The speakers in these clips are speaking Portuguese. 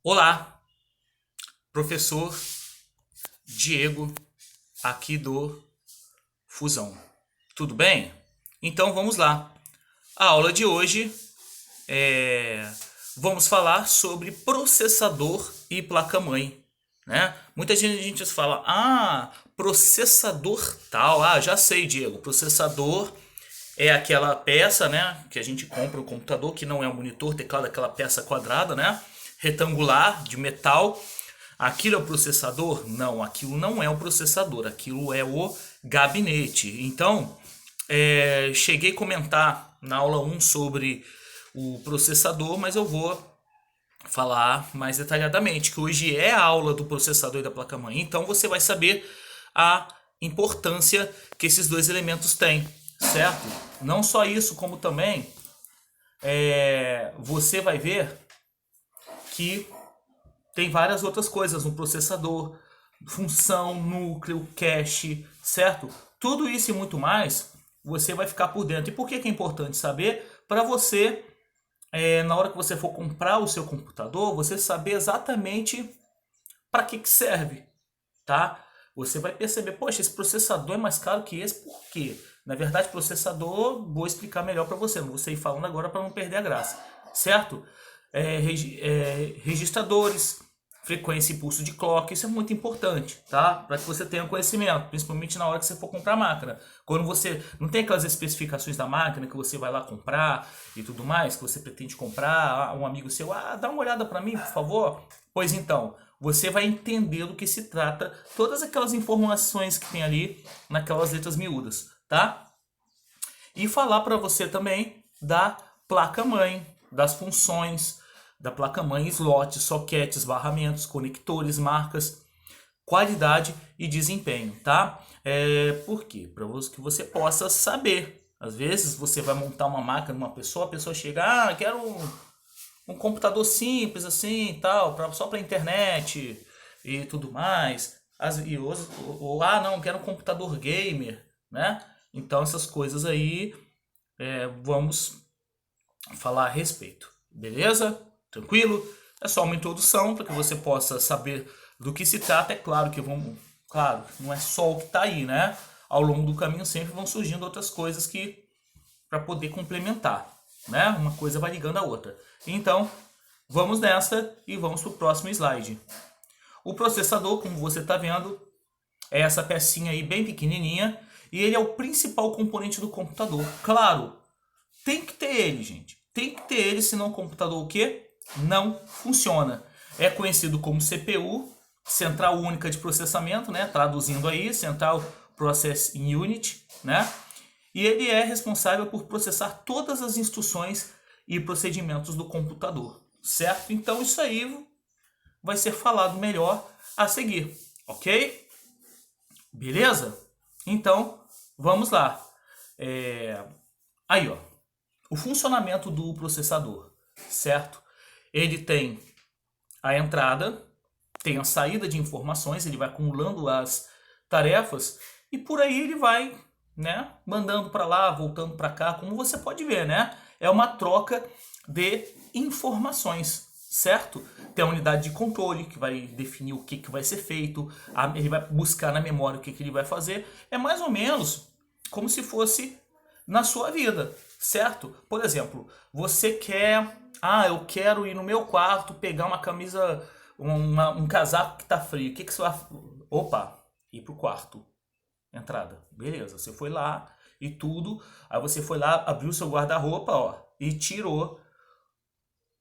Olá, professor Diego aqui do Fusão. Tudo bem? Então vamos lá. A aula de hoje vamos falar sobre processador e placa-mãe, né? Muita gente fala, processador tal. Já sei, Diego. Processador é aquela peça, né, que a gente compra no computador, que não é um monitor, teclado, aquela peça quadrada, né, retangular, de metal. Aquilo é o processador? Não, aquilo não é o processador, aquilo é o gabinete. Então, cheguei a comentar na aula 1 sobre o processador, mas eu vou falar mais detalhadamente, que hoje é a aula do processador e da placa-mãe. Então você vai saber a importância que esses dois elementos têm, certo? Não só isso, como também você vai ver que tem várias outras coisas no processador, função, núcleo, cache, certo? Tudo isso e muito mais você vai ficar por dentro. E por que é importante saber? Para você, na hora que você for comprar o seu computador, você saber exatamente para que serve, tá? Você vai perceber, poxa, esse processador é mais caro que esse, por quê? Na verdade, processador, vou explicar melhor para você, não vou sair falando agora para não perder a graça, certo? Registradores, frequência e pulso de clock, isso é muito importante, tá? Para que você tenha conhecimento, principalmente na hora que você for comprar a máquina. Quando você não tem aquelas especificações da máquina que você vai lá comprar e tudo mais, que você pretende comprar, um amigo seu, dá uma olhada para mim, por favor. Pois então, você vai entender do que se trata, todas aquelas informações que tem ali naquelas letras miúdas, tá? E falar para você também da placa-mãe, das funções da placa-mãe, slots, soquetes, barramentos, conectores, marcas, qualidade e desempenho, tá? Por quê? Para que você possa saber. Às vezes você vai montar uma máquina numa pessoa, a pessoa chega, quero um computador simples assim, tal, só para internet e tudo mais. Não, quero um computador gamer, né? Então essas coisas aí vamos falar a respeito, beleza? Tranquilo? É só uma introdução para que você possa saber do que se trata. É claro que claro, não é só o que está aí, né? Ao longo do caminho sempre vão surgindo outras coisas que para poder complementar, né? Uma coisa vai ligando a outra. Então, vamos nessa e vamos para o próximo slide. O processador, como você está vendo, é essa pecinha aí bem pequenininha e ele é o principal componente do computador. Claro, tem que ter ele, gente. Tem que ter ele, senão o computador o quê? Não funciona. É conhecido como CPU, Central Única de Processamento, né? Traduzindo aí, Central Processing Unit, né? E ele é responsável por processar todas as instruções e procedimentos do computador, certo? Então isso aí vai ser falado melhor a seguir, ok? Beleza? Então, vamos lá. Aí, ó, o funcionamento do processador, certo? Ele tem a entrada, tem a saída de informações, ele vai acumulando as tarefas e por aí ele vai, né, mandando para lá, voltando para cá, como você pode ver, né? É uma troca de informações, certo? Tem a unidade de controle que vai definir o que vai ser feito, ele vai buscar na memória o que ele vai fazer. É mais ou menos como se fosse na sua vida, certo? Por exemplo, você quer, eu quero ir no meu quarto pegar uma camisa, um casaco que tá frio. O que você vai? Opa, ir pro quarto. Entrada. Beleza, você foi lá e tudo. Aí você foi lá, abriu seu guarda-roupa, ó, e tirou,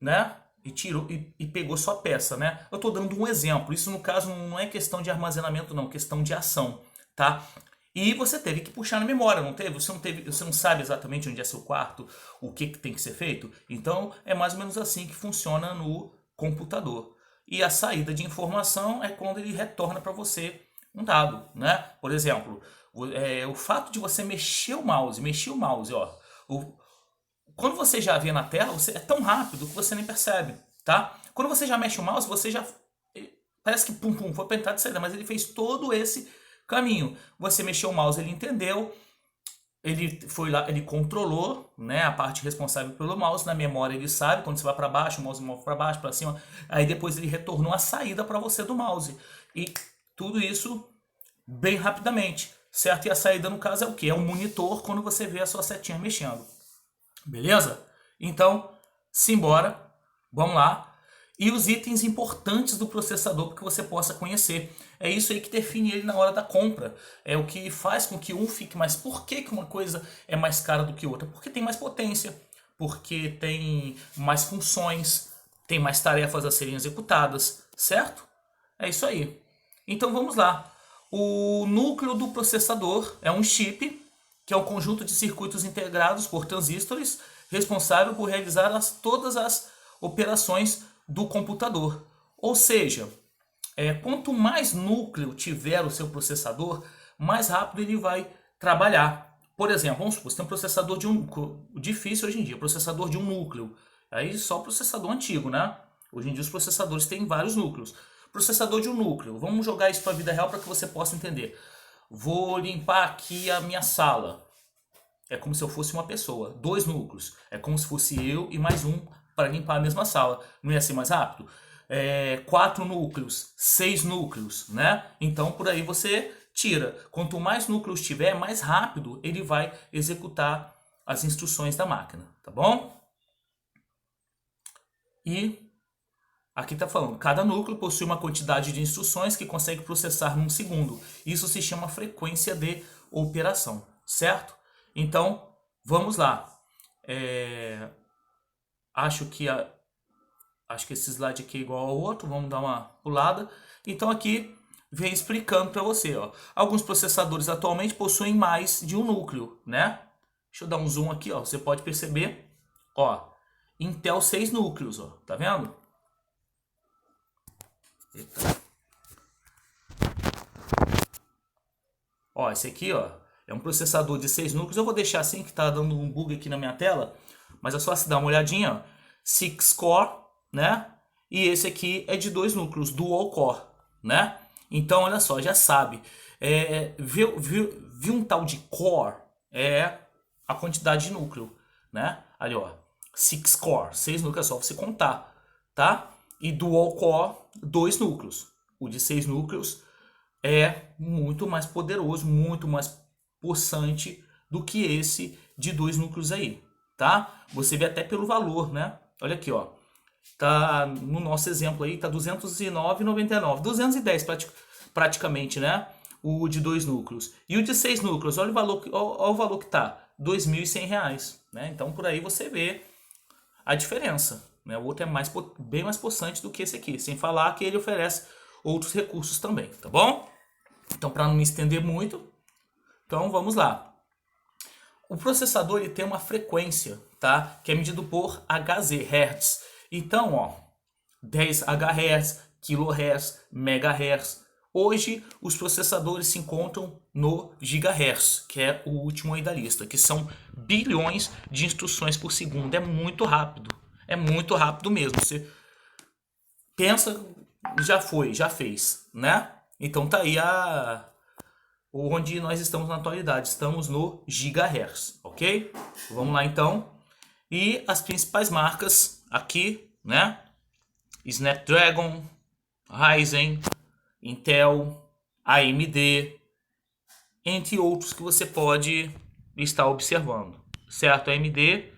né? E tirou e pegou sua peça, né? Eu tô dando um exemplo. Isso no caso não é questão de armazenamento, não, questão de ação, tá? E você teve que puxar na memória, não teve? Você não sabe exatamente onde é seu quarto, o que tem que ser feito. Então é mais ou menos assim que funciona no computador. E a saída de informação é quando ele retorna para você um dado, né? Por exemplo, o fato de você mexer o mouse, ó. Quando você já vê na tela, é tão rápido que você nem percebe, tá? Quando você já mexe o mouse, você já parece que pum pum foi para entrada e saída, mas ele fez todo esse caminho. Você mexeu o mouse, ele entendeu, ele foi lá, ele controlou, né, a parte responsável pelo mouse. Na memória ele sabe quando você vai para baixo, o mouse move para baixo, para cima. Aí depois ele retornou a saída para você do mouse. E tudo isso bem rapidamente, certo? E a saída no caso é o que? É o monitor quando você vê a sua setinha mexendo. Beleza? Então, simbora, vamos lá. E os itens importantes do processador para que você possa conhecer. É isso aí que define ele na hora da compra. É o que faz com que um fique mais... Por que que uma coisa é mais cara do que outra? Porque tem mais potência, porque tem mais funções, tem mais tarefas a serem executadas, certo? É isso aí. Então vamos lá. O núcleo do processador é um chip, que é um conjunto de circuitos integrados por transistores, responsável por realizar todas as operações do computador. Ou seja, quanto mais núcleo tiver o seu processador, mais rápido ele vai trabalhar. Por exemplo, vamos supor, você tem um processador de difícil hoje em dia, processador de um núcleo. Aí só processador antigo, né? Hoje em dia os processadores têm vários núcleos. Processador de um núcleo, vamos jogar isso para a vida real para que você possa entender. Vou limpar aqui a minha sala. É como se eu fosse uma pessoa. 2 núcleos. É como se fosse eu e mais um para limpar a mesma sala. Não ia ser mais rápido? 4 núcleos, 6 núcleos, né? Então por aí você tira. Quanto mais núcleos tiver, mais rápido ele vai executar as instruções da máquina, tá bom? E aqui está falando, cada núcleo possui uma quantidade de instruções que consegue processar num segundo. Isso se chama frequência de operação, certo? Então, vamos lá. Acho que esse slide aqui é igual ao outro, vamos dar uma pulada. Então aqui vem explicando para você, ó. Alguns processadores atualmente possuem mais de um núcleo, né? Deixa eu dar um zoom aqui, ó. Você pode perceber, ó, Intel 6 núcleos, ó. Tá vendo? Eita. Ó, esse aqui, ó, é um processador de 6 núcleos. Eu vou deixar assim que tá dando um bug aqui na minha tela, mas é só se dar uma olhadinha, ó. 6 core, né? E esse aqui é de 2 núcleos, dual core, né? Então, olha só, já sabe. Viu um tal de core? É a quantidade de núcleo, né? Ali, ó, 6 core, 6 núcleos, é só você contar, tá? E dual core, 2 núcleos. O de 6 núcleos é muito mais poderoso, muito mais possante do que esse de 2 núcleos aí, tá? Você vê até pelo valor, né? Olha aqui, ó. Tá no nosso exemplo aí, tá R$ 209,99. 210 praticamente, né? O de 2 núcleos. E o de 6 núcleos, olha o valor que tá. R$ 2.100, né? Então por aí você vê a diferença, né? O outro é bem mais possante do que esse aqui. Sem falar que ele oferece outros recursos também, tá bom? Então para não me estender muito, então vamos lá. O processador ele tem uma frequência, tá? Que é medido por Hz, Hertz. Então, ó, 10 Hz, kHz, MHz. Hoje, os processadores se encontram no GHz, que é o último aí da lista, que são bilhões de instruções por segundo. É muito rápido mesmo. Você pensa, já fez, né? Então tá aí onde nós estamos na atualidade. Estamos no GHz, ok? Vamos lá então. E as principais marcas aqui, né? Snapdragon, Ryzen, Intel, AMD, entre outros que você pode estar observando, certo? A AMD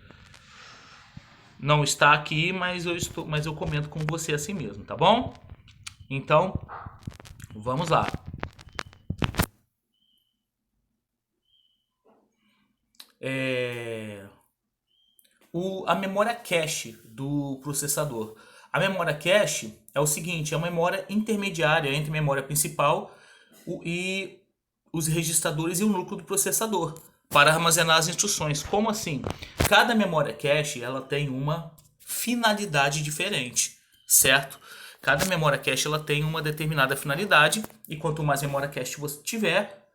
não está aqui, mas eu comento com você assim mesmo, tá bom? Então, vamos lá. A memória cache do processador. A memória cache é o seguinte, é uma memória intermediária entre a memória principal e os registradores e o núcleo do processador para armazenar as instruções. Como assim? Cada memória cache ela tem uma finalidade diferente, certo? Cada memória cache ela tem uma determinada finalidade e quanto mais memória cache você tiver,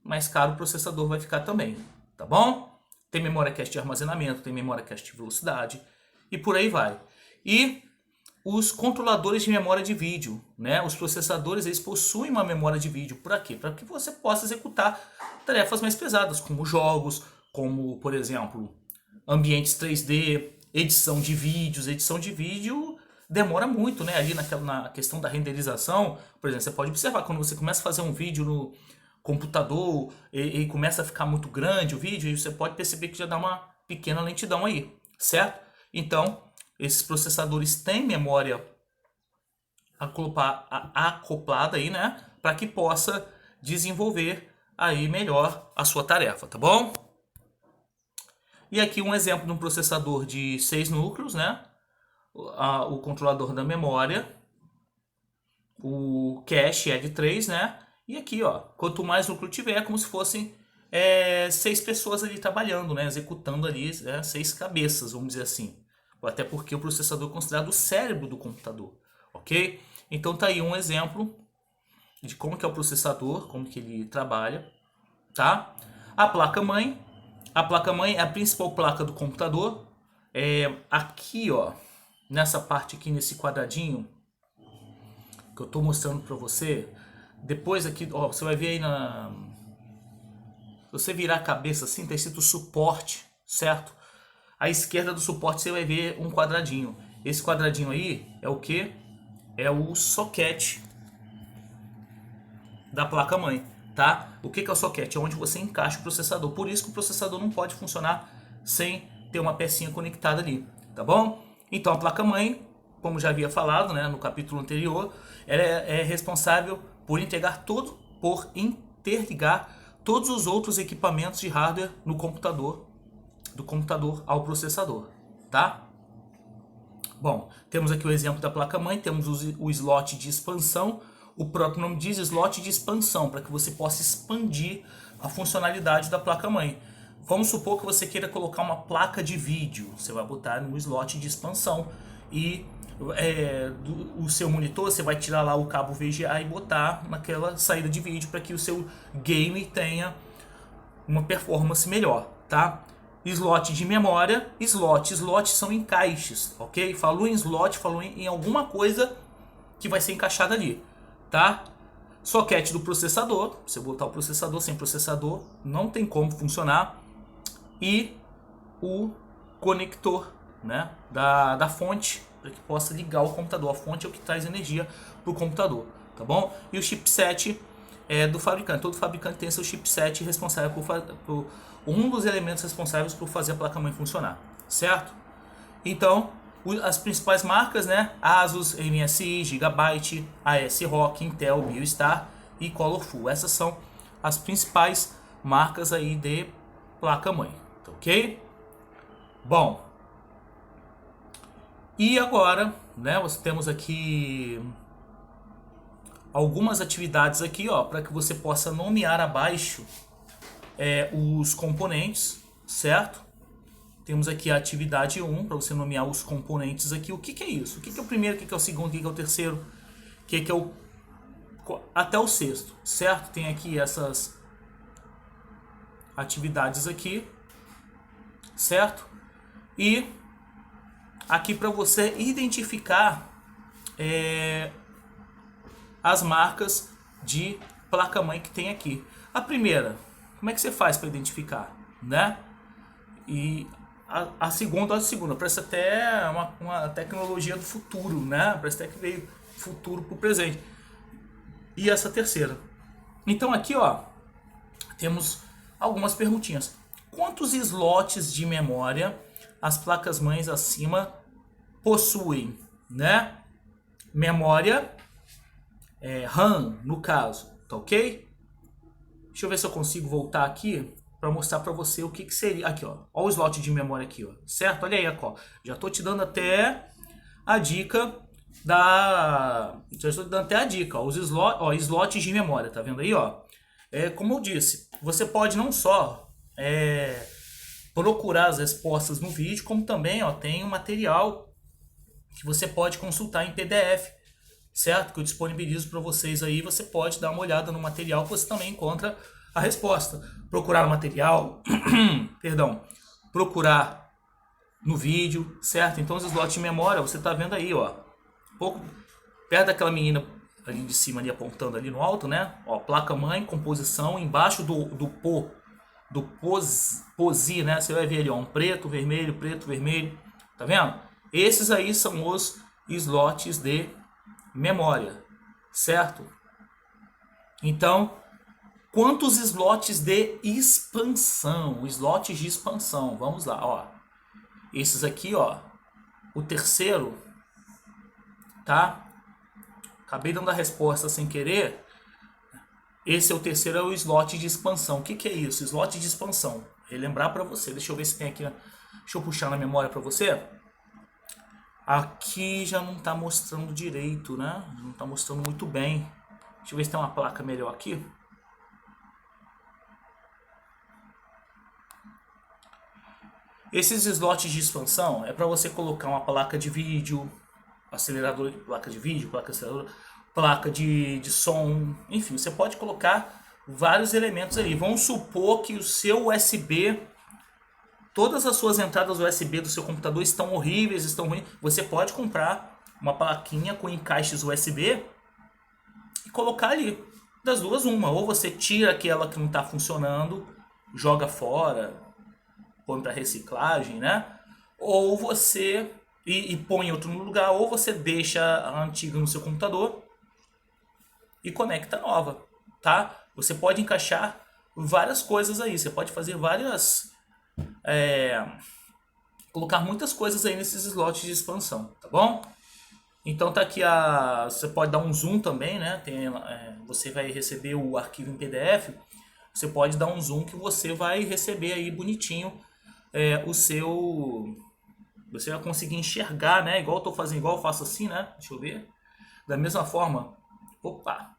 mais caro o processador vai ficar também, tá bom? Tem memória cache de armazenamento, tem memória cache de velocidade e por aí vai. E os controladores de memória de vídeo, né? Os processadores eles possuem uma memória de vídeo. Para quê? Para que você possa executar tarefas mais pesadas, como jogos, como, por exemplo, ambientes 3D, edição de vídeos. Edição de vídeo demora muito, né? Ali na questão da renderização, por exemplo, você pode observar, quando você começa a fazer um vídeo no computador e começa a ficar muito grande o vídeo, e você pode perceber que já dá uma pequena lentidão aí, certo? Então, esses processadores têm memória acoplada aí, né? Para que possa desenvolver aí melhor a sua tarefa, tá bom? E aqui um exemplo de um processador de 6 núcleos, né? O controlador da memória, o cache é de 3, né? E aqui, ó, quanto mais núcleo tiver, é como se fossem 6 pessoas ali trabalhando, né? Executando ali 6 cabeças, vamos dizer assim. Até porque o processador é considerado o cérebro do computador, ok? Então tá aí um exemplo de como que é o processador, como que ele trabalha, tá? A placa-mãe é a principal placa do computador. Aqui, ó, nessa parte aqui, nesse quadradinho que eu tô mostrando para você, depois aqui, ó, você vai ver aí se você virar a cabeça assim, tá escrito suporte, certo? À esquerda do suporte você vai ver um quadradinho. Esse quadradinho aí é o que? É o socket da placa-mãe, tá? O que é o socket? É onde você encaixa o processador. Por isso que o processador não pode funcionar sem ter uma pecinha conectada ali, tá bom? Então a placa-mãe, como já havia falado, né, no capítulo anterior, ela é responsável por interligar todos os outros equipamentos de hardware no computador, do computador ao processador, tá? Bom, temos aqui o exemplo da placa-mãe, temos o slot de expansão. O próprio nome diz slot de expansão, para que você possa expandir a funcionalidade da placa-mãe. Vamos supor que você queira colocar uma placa de vídeo, você vai botar no slot de expansão e o seu monitor você vai tirar lá o cabo VGA e botar naquela saída de vídeo para que o seu game tenha uma performance melhor, tá? Slot de memória, slot são encaixes, ok? Falou em slot, falou em alguma coisa que vai ser encaixada ali, tá? Socket do processador, você botar o processador, sem processador não tem como funcionar. E o conector, né, da fonte, para que possa ligar o computador. A fonte é o que traz energia para o computador, tá bom? E o chipset do fabricante. Todo fabricante tem seu chipset responsável por um dos elementos responsáveis por fazer a placa-mãe funcionar, certo? Então, as principais marcas, né? Asus, MSI, Gigabyte, ASRock, Intel, BioStar e Colorful. Essas são as principais marcas aí de placa-mãe, tá ok? Bom, e agora, né? Nós temos aqui algumas atividades aqui, ó, para que você possa nomear abaixo os componentes, certo? Temos aqui a atividade 1, para você nomear os componentes aqui. O que é isso? O que é o primeiro, o que é o segundo, o que é o terceiro, o que é o... até o sexto, certo? Tem aqui essas atividades aqui, certo? E aqui para você identificar as marcas de placa-mãe que tem aqui. A primeira, como é que você faz para identificar, né? E a segunda, parece até uma tecnologia do futuro, né? Parece até que veio futuro para o presente. E essa terceira. Então aqui, ó, temos algumas perguntinhas. Quantos slots de memória as placas-mães acima possuem, né? Memória RAM, no caso, tá ok? Deixa eu ver se eu consigo voltar aqui para mostrar para você o que seria. Aqui, ó. Ó o slot de memória aqui, ó. Certo? Olha aí, ó. Já tô te dando até a dica já estou dando até a dica, ó. Os slots de memória, tá vendo aí, ó? Como eu disse, você pode não só procurar as respostas no vídeo, como também, ó, tem um material que você pode consultar em PDF, certo? Que eu disponibilizo para vocês aí. Você pode dar uma olhada no material que você também encontra a resposta. Procurar no material, perdão, procurar no vídeo, certo? Então os slots de memória, você tá vendo aí, ó, um pouco perto daquela menina ali de cima, ali apontando ali no alto, né? Ó, placa-mãe, composição, embaixo do pô do POSI, né? Você vai ver ali, ó, um preto, vermelho, tá vendo? Esses aí são os slots de memória, certo? Então, quantos slots de expansão? Slots de expansão, vamos lá, ó. Esses aqui, ó, o terceiro, tá? Acabei dando a resposta sem querer. Esse é o terceiro, é o slot de expansão. O que que é isso? Slot de expansão. Relembrar para você. Deixa eu ver se tem aqui. Deixa eu puxar na memória para você. Aqui já não tá mostrando direito, né? Não tá mostrando muito bem. Deixa eu ver se tem uma placa melhor aqui. Esses slots de expansão é para você colocar uma placa de vídeo, acelerador, placa de vídeo, placa aceleradora, placa de som, enfim, você pode colocar vários elementos aí. Vamos supor que o seu USB, todas as suas entradas USB do seu computador estão horríveis, estão ruins. Você pode comprar uma plaquinha com encaixes USB e colocar ali. Das duas, uma. Ou você tira aquela que não está funcionando, joga fora, põe para reciclagem, né? Ou você e põe outro no lugar, ou você deixa a antiga no seu computador e conecta a nova, tá? Você pode encaixar várias coisas aí, você pode fazer várias colocar muitas coisas aí nesses slots de expansão, tá bom? Então tá aqui você pode dar um zoom também, né? Você vai receber o arquivo em PDF, você pode dar um zoom que você vai receber aí bonitinho você vai conseguir enxergar, né? Igual eu tô fazendo, igual eu faço assim, né? Deixa eu ver. Da mesma forma, opa,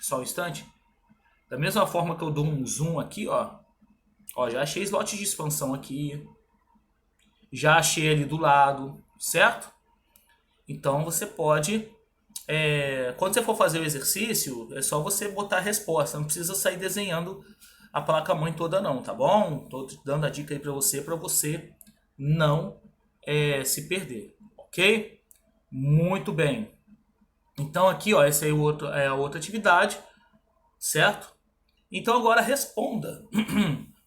só um instante. Da mesma forma que eu dou um zoom aqui, ó, já achei slot de expansão aqui, já achei ali do lado, certo? Então você pode, quando você for fazer o exercício, é só você botar a resposta, não precisa sair desenhando a placa-mãe toda não, tá bom? Tô dando a dica aí para você não se perder, ok? Muito bem. Então aqui, ó, essa aí é a outra atividade, certo? Então agora responda.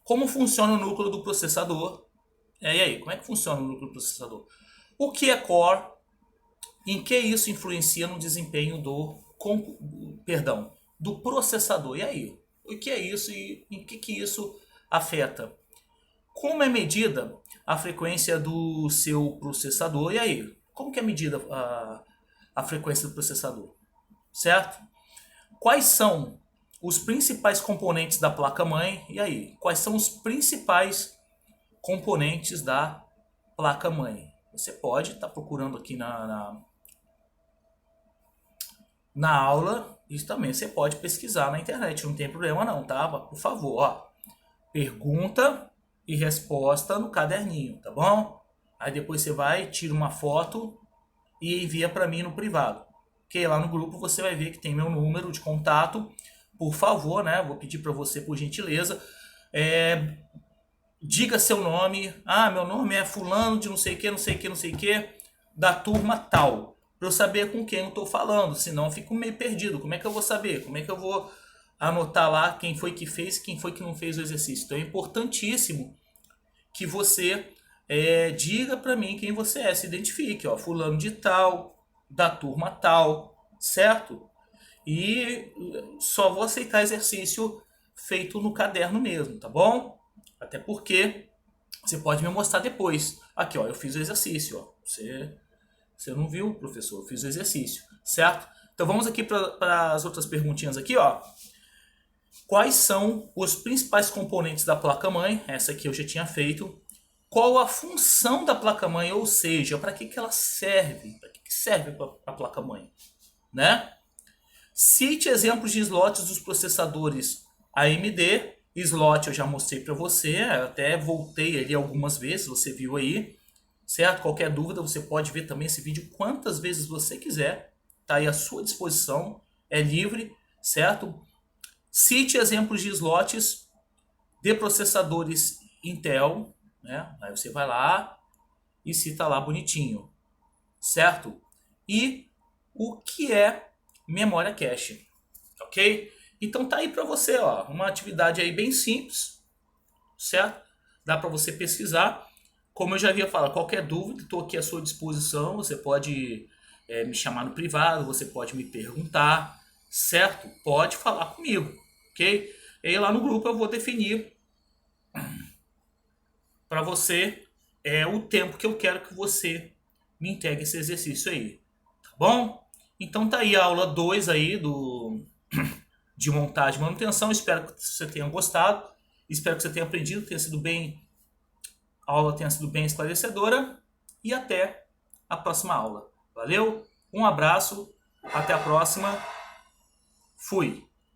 Como funciona o núcleo do processador? E aí, como é que funciona o núcleo do processador? O que é core? Em que isso influencia no desempenho do processador? E aí? O que é isso e em que isso afeta? Como é medida a frequência do seu processador? E aí? Como que é medida a frequência do processador? Certo? Quais são os principais componentes da placa-mãe? E aí? Quais são os principais componentes da placa-mãe? Você pode estar procurando aqui na aula, isso também você pode pesquisar na internet, não tem problema não, tá? Por favor, ó, pergunta e resposta no caderninho, tá bom? Aí depois você vai, tira uma foto e envia para mim no privado. Ok? Lá no grupo você vai ver que tem meu número de contato. Por favor, né? Vou pedir para você, por gentileza, diga seu nome. Ah, meu nome é fulano de não sei o que, não sei o que, não sei o que, da turma tal. Para eu saber com quem eu estou falando, senão eu fico meio perdido. Como é que eu vou saber? Como é que eu vou anotar lá quem foi que fez e quem foi que não fez o exercício? Então é importantíssimo que você diga para mim quem você é, se identifique, ó, fulano de tal, da turma tal, certo? E só vou aceitar exercício feito no caderno mesmo, tá bom? Até porque você pode me mostrar depois. Aqui, ó, eu fiz o exercício, ó. Você não viu, professor? Eu fiz o exercício, certo? Então vamos aqui para as outras perguntinhas aqui, ó. Quais são os principais componentes da placa-mãe? Essa aqui eu já tinha feito. Qual a função da placa-mãe? Ou seja, para que ela serve? Para que serve a placa-mãe? Né? Cite exemplos de slots dos processadores AMD. Slot eu já mostrei para você, até voltei ali algumas vezes, você viu aí, certo? Qualquer dúvida você pode ver também esse vídeo quantas vezes você quiser, tá aí à sua disposição, é livre, certo? Cite exemplos de slots de processadores Intel, né? Aí você vai lá e cita lá bonitinho, certo? E o que é memória cache, ok? Então tá aí para você, ó, uma atividade aí bem simples, certo? Dá para você pesquisar. Como eu já havia falado, qualquer dúvida, estou aqui à sua disposição. Você pode me chamar no privado, você pode me perguntar, certo? Pode falar comigo, ok? E aí lá no grupo eu vou definir para você o tempo que eu quero que você me entregue esse exercício aí, tá bom? Então tá aí a aula 2 aí de montagem e manutenção. Espero que você tenha gostado, espero que você tenha aprendido, tenha sido bem, a aula tenha sido bem esclarecedora e até a próxima aula. Valeu, um abraço, até a próxima, fui!